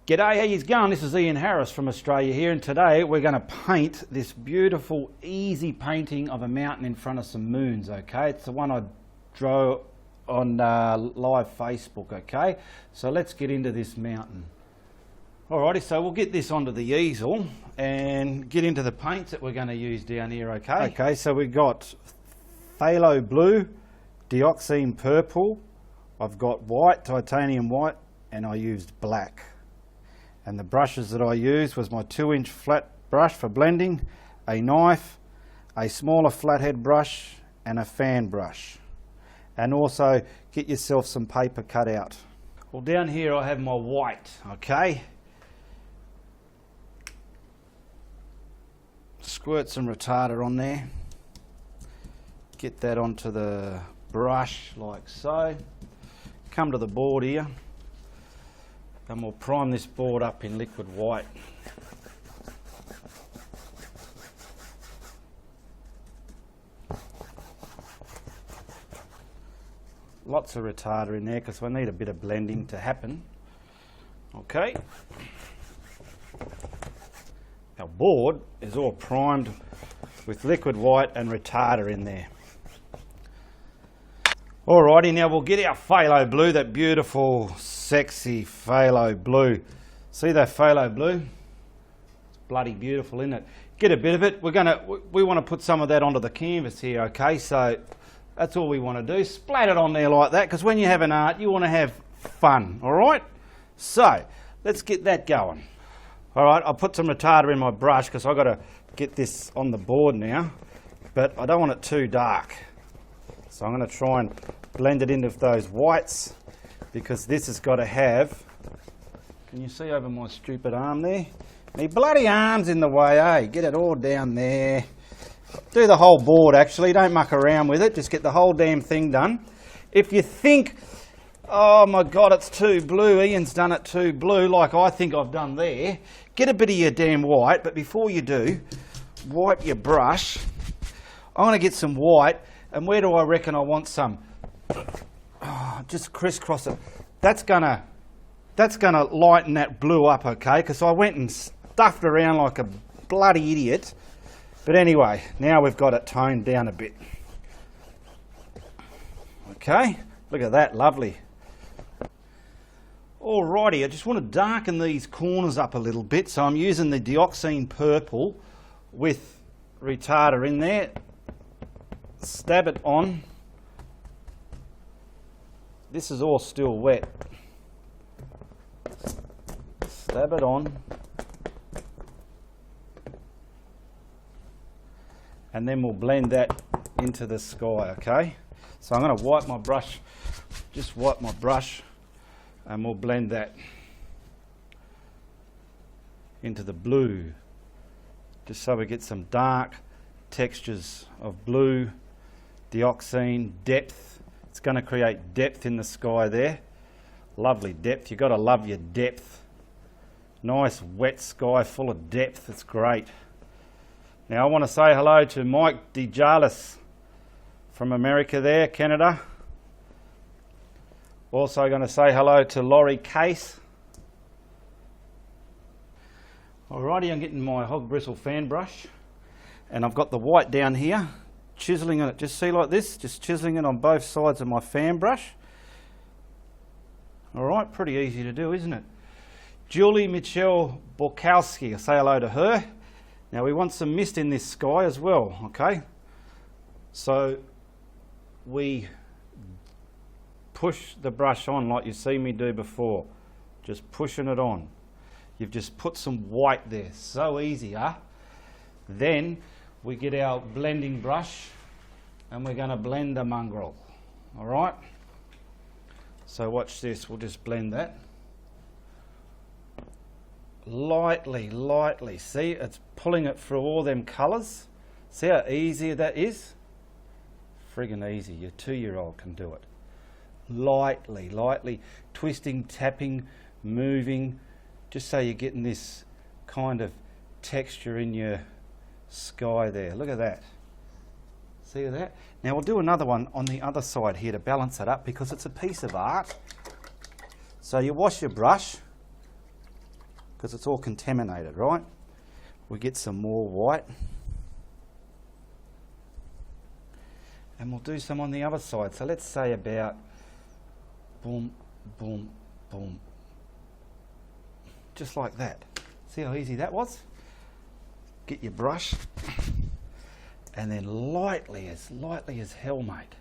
G'day, how you going? This is Ian Harris from Australia here, and today we're going to paint this beautiful, easy painting of a mountain in front of some moons, okay? It's the one I drew on live Facebook, okay? So let's get into this mountain. Alrighty, so we'll get this onto the easel and get into the paints that we're going to use down here, okay? Okay, so we've got phthalo blue, dioxane purple, I've got white, titanium white, and I used black. And the brushes that I used was my 2-inch flat brush for blending, a knife, a smaller flathead brush, and a fan brush. And also get yourself some paper cut out. Well, down here I have my white, okay? Squirt some retarder on there. Get that onto the brush like so. Come to the board here. And we'll prime this board up in liquid white. Lots of retarder in there because we need a bit of blending to happen. Okay. Our board is all primed with liquid white and retarder in there. Alrighty, now we'll get our phthalo blue, that beautiful, sexy phthalo blue. See that phthalo blue? It's bloody beautiful, isn't it? Get a bit of it. We want to put some of that onto the canvas here, okay? So that's all we want to do. Splat it on there like that, because when you have an art, you want to have fun, alright? So, let's get that going. Alright, I'll put some retarder in my brush, because I've got to get this on the board now, but I don't want it too dark. So I'm going to try and blend it into those whites, because this has got to have, can you see over my stupid arm there? My bloody arm's in the way, eh? Get it all down there. Do the whole board actually, don't muck around with it, just get the whole damn thing done. If you think, oh my God, it's too blue, Ian's done it too blue, like I think I've done there, get a bit of your damn white, but before you do, wipe your brush. I'm going to get some white. And where do I reckon I want some? Oh, just crisscross it. That's gonna lighten that blue up, okay? Because I went and stuffed around like a bloody idiot. But anyway, now we've got it toned down a bit. Okay, look at that, lovely. Alrighty, I just want to darken these corners up a little bit. So I'm using the dioxane purple with retarder in there. Stab it on. This is all still wet. Stab it on. And then we'll blend that into the sky, okay? So I'm going to wipe my brush, just wipe my brush, and we'll blend that into the blue, just so we get some dark textures of blue. Dioxane, depth. It's going to create depth in the sky there. Lovely depth. You've got to love your depth. Nice wet sky full of depth. It's great. Now I want to say hello to Mike DeJarlis from America there, Canada. Also going to say hello to Laurie Case. Alrighty, I'm getting my hog bristle fan brush. And I've got the white down here. Chiseling it, just see like this, just chiseling it on both sides of my fan brush. Alright, pretty easy to do, isn't it? Julie Michelle Borkowski, I say hello to her. Now we want some mist in this sky as well, okay? So we push the brush on like you see me do before. Just pushing it on. You've just put some white there, so easy, huh? Then we get our blending brush and we're going to blend the mongrel. Alright? So watch this, we'll just blend that. Lightly, lightly. See, it's pulling it through all them colours. See how easy that is? Friggin' easy, your 2-year-old can do it. Lightly, lightly, twisting, tapping, moving, just so you're getting this kind of texture in your sky there. Look at that. See that? Now we'll do another one on the other side here to balance it up, because it's a piece of art. So you wash your brush because it's all contaminated, right? We get some more white. And we'll do some on the other side. So let's say about boom, boom, boom. Just like that. See how easy that was? Get your brush and then lightly as hell, mate,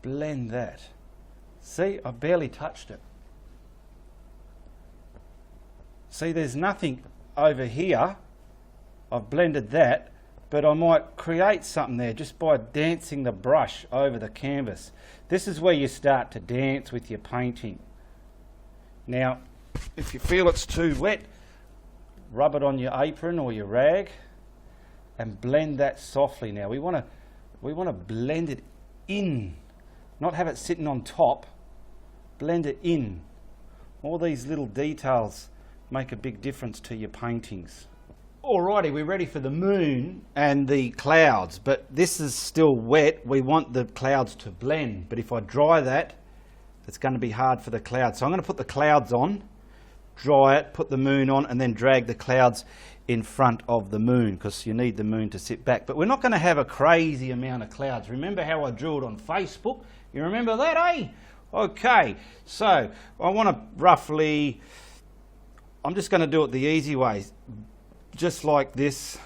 blend that. See, I barely touched it. See, there's nothing over here. I've blended that, but I might create something there just by dancing the brush over the canvas. This is where you start to dance with your painting. Now, if you feel it's too wet, rub it on your apron or your rag and blend that softly. Now we want to blend it in, not have it sitting on top. Blend it in. All these little details make a big difference to your paintings. Alrighty, we're ready for the moon and the clouds, but this is still wet. We want the clouds to blend, but if I dry that, it's going to be hard for the clouds. So I'm going to put the clouds on, dry it, put the moon on, and then drag the clouds in front of the moon, because you need the moon to sit back. But we're not going to have a crazy amount of clouds. Remember how I drew it on Facebook? You remember that, eh? Okay, so I want to roughly, I'm just going to do it the easy way, just like this.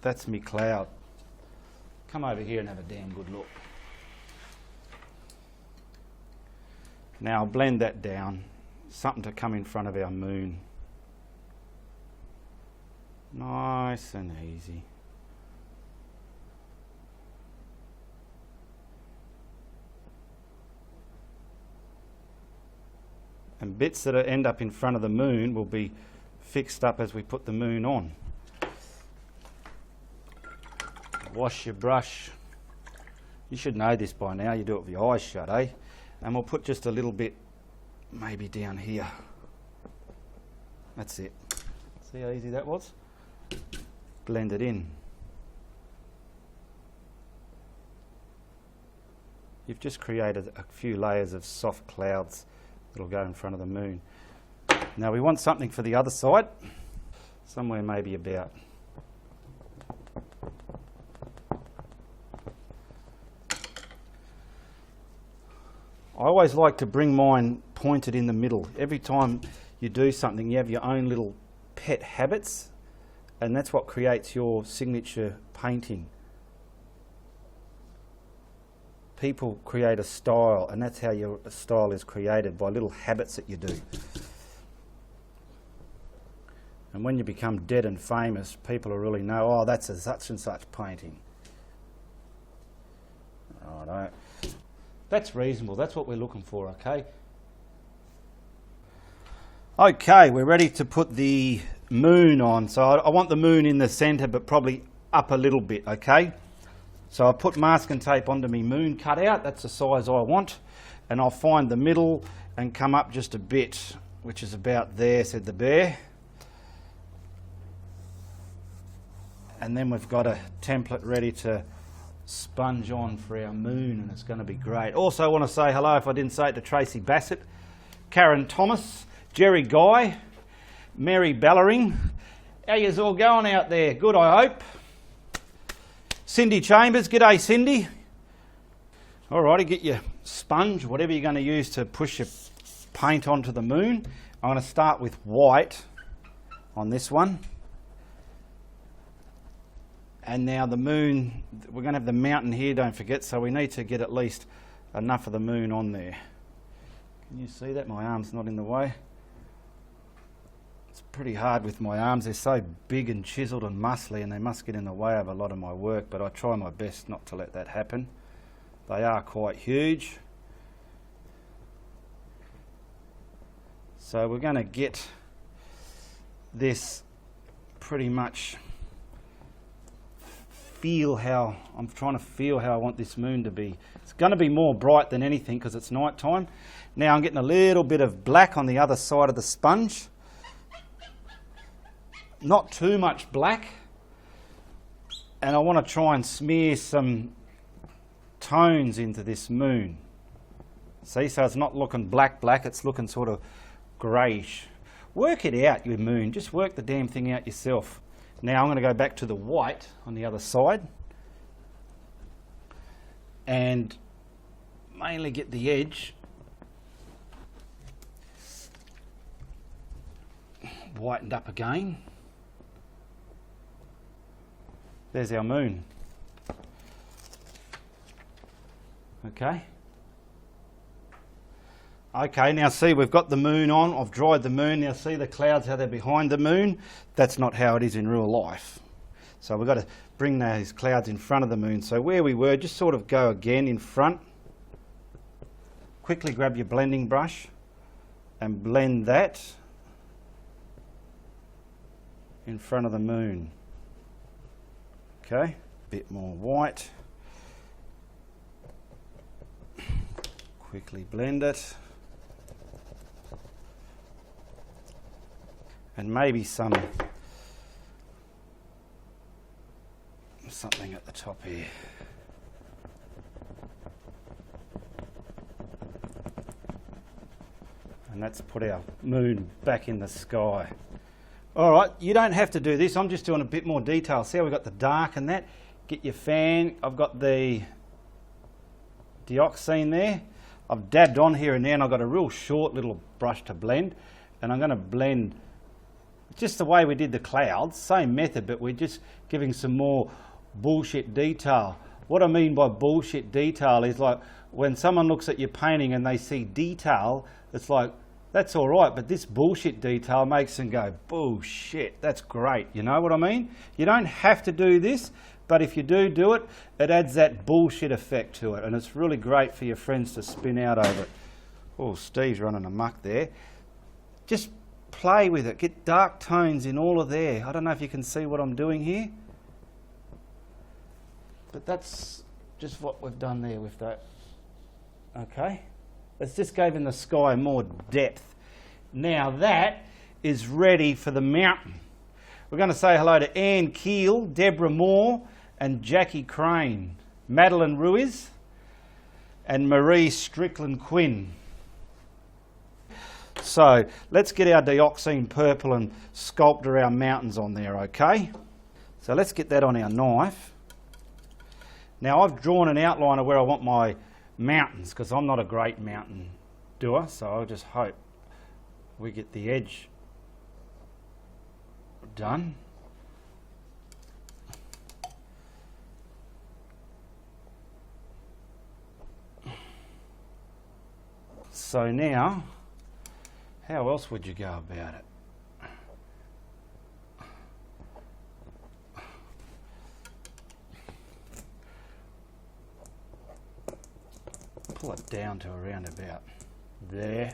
That's me cloud. Come over here and have a damn good look. Now I'll blend that down, something to come in front of our moon. Nice and easy. And bits that end up in front of the moon will be fixed up as we put the moon on. Wash your brush. You should know this by now, you do it with your eyes shut, eh? And we'll put just a little bit maybe down here. That's it. See how easy that was? Blend it in. You've just created a few layers of soft clouds that'll go in front of the moon. Now we want something for the other side, somewhere maybe about I always like to bring mine pointed in the middle. Every time you do something, you have your own little pet habits, and that's what creates your signature painting. People create a style, and that's how your style is created, by little habits that you do. And when you become dead and famous, people will really know, oh, that's a such and such painting. Righto. That's reasonable. That's what we're looking for, okay? Okay, we're ready to put the moon on. So I want the moon in the centre, but probably up a little bit, okay? So I put masking tape onto my moon cutout. That's the size I want. And I'll find the middle and come up just a bit, which is about there, said the bear. And then we've got a template ready to sponge on for our moon, and it's going to be great. Also I want to say hello, if I didn't say it, to Tracy Bassett, Karen Thomas, Jerry Guy, Mary Bellering. How yous all going out there? Good, I hope. Cindy Chambers, g'day Cindy. Alrighty, get your sponge, whatever you're going to use to push your paint onto the moon. I'm going to start with white on this one. And now the moon, we're going to have the mountain here, don't forget, so we need to get at least enough of the moon on there. Can you see that? My arm's not in the way. It's pretty hard with my arms. They're so big and chiselled and muscly, and they must get in the way of a lot of my work, but I try my best not to let that happen. They are quite huge. So we're going to get this pretty much I'm trying to feel how I want this moon to be. It's going to be more bright than anything because it's night time. Now I'm getting a little bit of black on the other side of the sponge. Not too much black. And I want to try and smear some tones into this moon. See, so it's not looking black, it's looking sort of greyish. Work it out, your moon. Just work the damn thing out yourself. Now I'm going to go back to the white on the other side and mainly get the edge whitened up again. There's our moon. Okay. Okay, now see, we've got the moon on. I've dried the moon. Now see the clouds, how they're behind the moon? That's not how it is in real life. So we've got to bring those clouds in front of the moon. So where we were, just sort of go again in front. Quickly grab your blending brush and blend that in front of the moon. Okay, bit more white. Quickly blend it. And maybe something at the top here. And that's put our moon back in the sky. All right, you don't have to do this. I'm just doing a bit more detail. See how we've got the dark and that? Get your fan. I've got the dioxane there. I've dabbed on here and there, and I've got a real short little brush to blend. And I'm going to blend just the way we did the clouds, same method, but we're just giving some more bullshit detail. What I mean by bullshit detail is like when someone looks at your painting and they see detail, it's like, that's all right, but this bullshit detail makes them go, bullshit, that's great. You know what I mean? You don't have to do this, but if you do it, it adds that bullshit effect to it, and it's really great for your friends to spin out over it. Oh, Steve's running amok there. Just play with it. Get dark tones in all of there. I don't know if you can see what I'm doing here, but that's just what we've done there with that. Okay. It's just giving the sky more depth. Now that is ready for the mountain. We're going to say hello to Anne Keel, Deborah Moore and Jackie Crane, Madeline Ruiz and Marie Strickland Quinn. So let's get our dioxane purple and sculpture our mountains on there, okay? So let's get that on our knife. Now I've drawn an outline of where I want my mountains, because I'm not a great mountain doer, so I'll just hope we get the edge done. So now, how else would you go about it? Pull it down to around about there.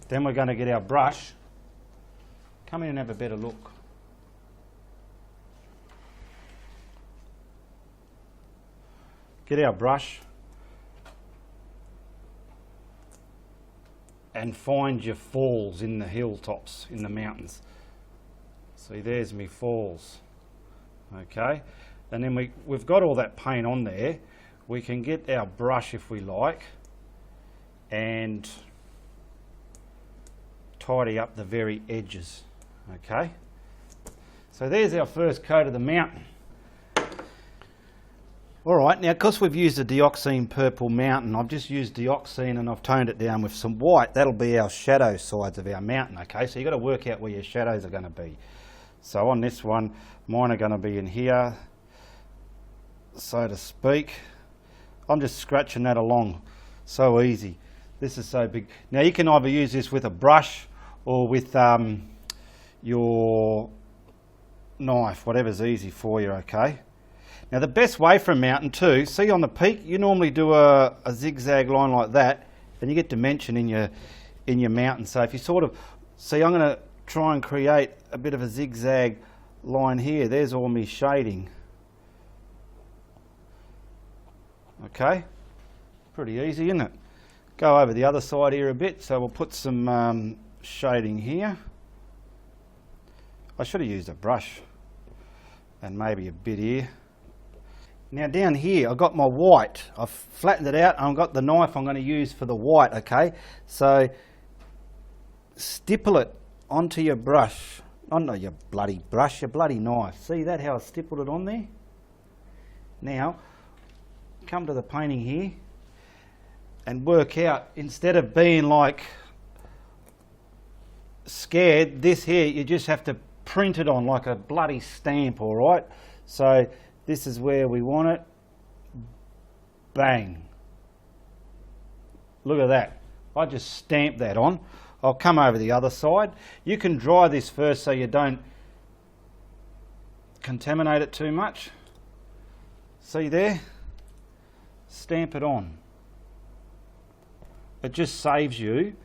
Then we're going to get our brush. Come in and have a better look. Get our brush and find your falls in the hilltops, in the mountains. See, there's me falls. Okay, and then we've got all that paint on there. We can get our brush if we like and tidy up the very edges. Okay, so there's our first coat of the mountain. All right, now because we've used a dioxane purple mountain, I've just used dioxane and I've toned it down with some white. That'll be our shadow sides of our mountain. Okay, so you've got to work out where your shadows are going to be. So on this one, mine are going to be in here, so to speak. I'm just scratching that along, so easy. This is so big. Now you can either use this with a brush or with your knife, whatever's easy for you, okay? Now the best way for a mountain too, see on the peak, you normally do a zigzag line like that, and you get dimension in your mountain. So if you sort of, see I'm going to try and create a bit of a zigzag line here. There's all my shading. Okay, pretty easy, isn't it? Go over the other side here a bit, so we'll put some shading here. I should have used a brush and maybe a bit here. Now down here I've got my white. I've flattened it out and I've got the knife I'm going to use for the white, okay? So stipple it onto your brush. Oh no, your bloody brush, your bloody knife. See that, how I stippled it on there? Now, come to the painting here and work out, instead of being like scared, this here, you just have to print it on like a bloody stamp, all right? So this is where we want it. Bang. Look at that. I just stamped that on. I'll come over the other side. You can dry this first so you don't contaminate it too much. See there? Stamp it on. It just saves you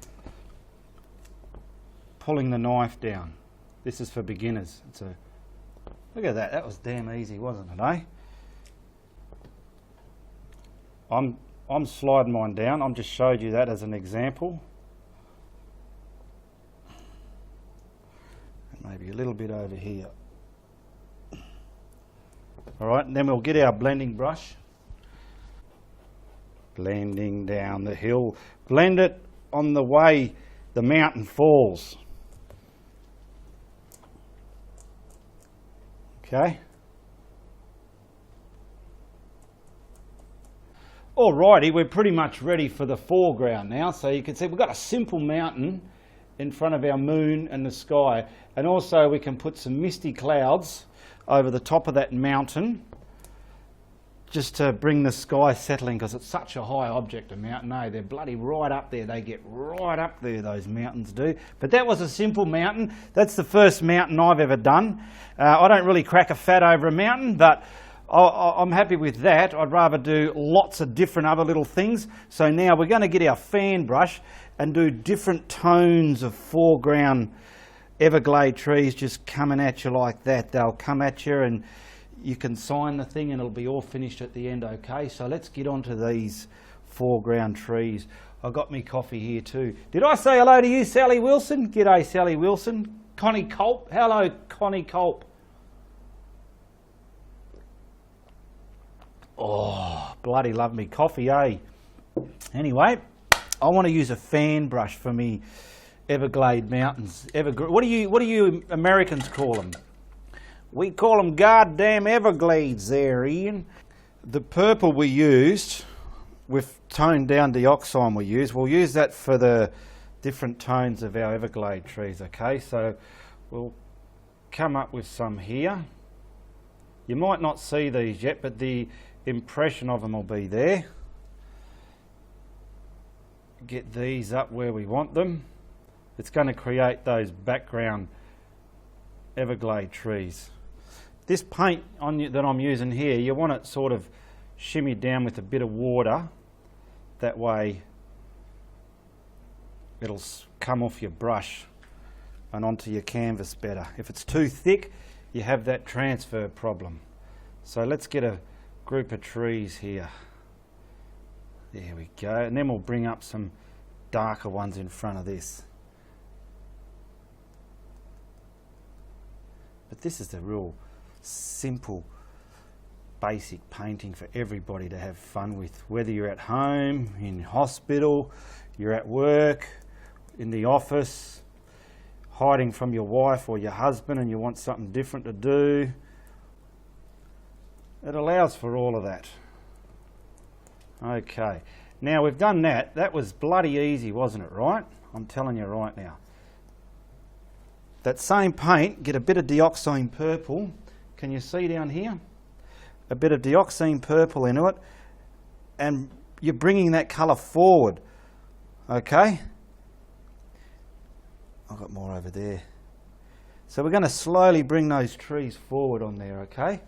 pulling the knife down. This is for beginners. Look at that. That was damn easy, wasn't it, eh? I'm sliding mine down. I'm just showed you that as an example. Maybe a little bit over here. All right, and then we'll get our blending brush. Blending down the hill. Blend it on the way the mountain falls. Okay. Alrighty, we're pretty much ready for the foreground now. So you can see we've got a simple mountain in front of our moon and the sky, and also we can put some misty clouds over the top of that mountain just to bring the sky settling, because it's such a high object, a mountain, eh? They're bloody right up there. They get right up there, those mountains do. But that was a simple mountain. That's the first mountain I've ever done. I don't really crack a fat over a mountain, but I'm happy with that. I'd rather do lots of different other little things. So now we're going to get our fan brush and do different tones of foreground Everglade trees just coming at you like that. They'll come at you and you can sign the thing and it'll be all finished at the end, okay? So let's get on to these foreground trees. I've got me coffee here too. Did I say hello to you, Sally Wilson? G'day, Sally Wilson. Connie Culp. Hello, Connie Culp. Oh, bloody love me coffee, eh? Anyway, I want to use a fan brush for me Everglade mountains. What do you Americans call them? We call them goddamn Everglades there, Ian. The purple we used, with toned down dioxane we'll use that for the different tones of our Everglade trees, okay? So we'll come up with some here. You might not see these yet, but the impression of them will be there. Get these up where we want them. It's going to create those background Everglade trees. This paint that I'm using here, you want it sort of shimmied down with a bit of water. That way it'll come off your brush and onto your canvas better. If it's too thick, you have that transfer problem. So let's get a group of trees here. There we go. And then we'll bring up some darker ones in front of this. But this is the real simple, basic painting for everybody to have fun with. Whether you're at home, in hospital, you're at work, in the office, hiding from your wife or your husband and you want something different to do. It allows for all of that. Okay, now we've done that. That was bloody easy, wasn't it, right? I'm telling you right now. That same paint, get a bit of dioxane purple. Can you see down here? A bit of dioxane purple into it, and you're bringing that colour forward, okay? I've got more over there. So we're going to slowly bring those trees forward on there, okay?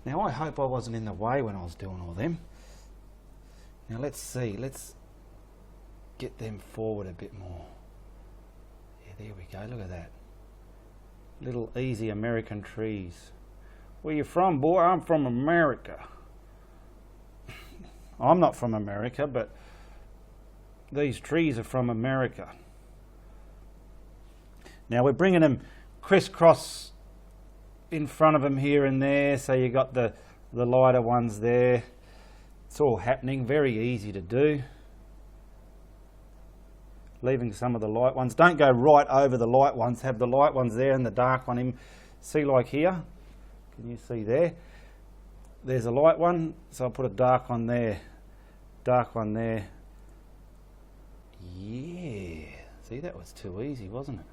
Now I hope I wasn't in the way when I was doing all them. Now let's see, let's get them forward a bit more. Yeah, there we go, look at that. Little easy American trees. Where you from, boy? I'm from America. I'm not from America, but these trees are from America. Now we're bringing them crisscross in front of them here and there, so you got the the lighter ones there. It's all happening, very easy to do. Leaving some of the light ones. Don't go right over the light ones. Have the light ones there and the dark one in. See, like here, can you see there? There's a light one, so I'll put a dark one there. Dark one there. Yeah. See, that was too easy, wasn't it?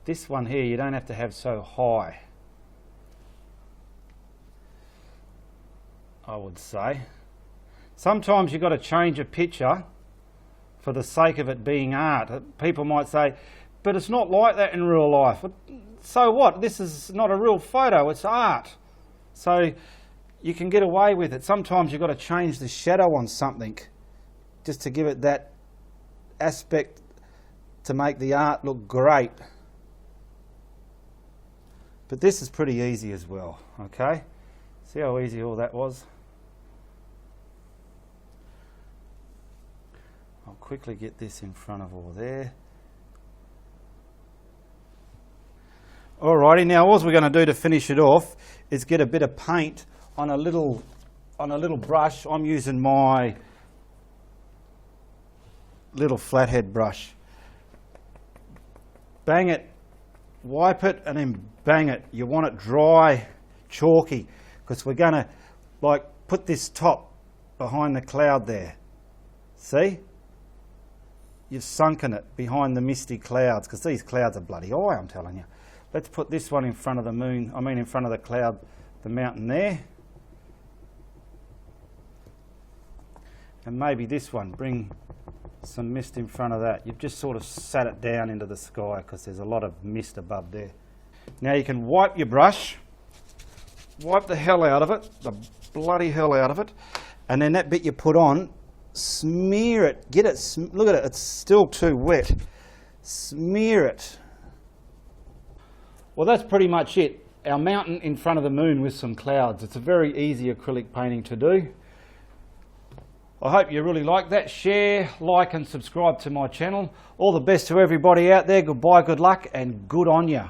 This one here, you don't have to have so high, I would say. Sometimes you've got to change a picture for the sake of it being art. People might say, but it's not like that in real life. So what? This is not a real photo, it's art. So you can get away with it. Sometimes you've got to change the shadow on something just to give it that aspect to make the art look great. But this is pretty easy as well, okay? See how easy all that was? I'll quickly get this in front of all there. Alrighty, now all we're going to do to finish it off is get a bit of paint on a little brush. I'm using my little flathead brush. Bang it, wipe it, and then bang it. You want it dry, chalky, because we're going to like put this top behind the cloud there. See? You've sunken it behind the misty clouds, because these clouds are bloody high, I'm telling you. Let's put this one in front of the moon, in front of the cloud, the mountain there. And maybe this one, bring some mist in front of that. You've just sort of sat it down into the sky because there's a lot of mist above there. Now you can wipe your brush, wipe the hell out of it, the bloody hell out of it, and then that bit you put on, smear it, get it, look at it, it's still too wet. Smear it. Well, that's pretty much it. Our mountain in front of the moon with some clouds. It's a very easy acrylic painting to do. I hope you really like that. Share, like and subscribe to my channel. All the best to everybody out there. Goodbye, good luck and good on ya.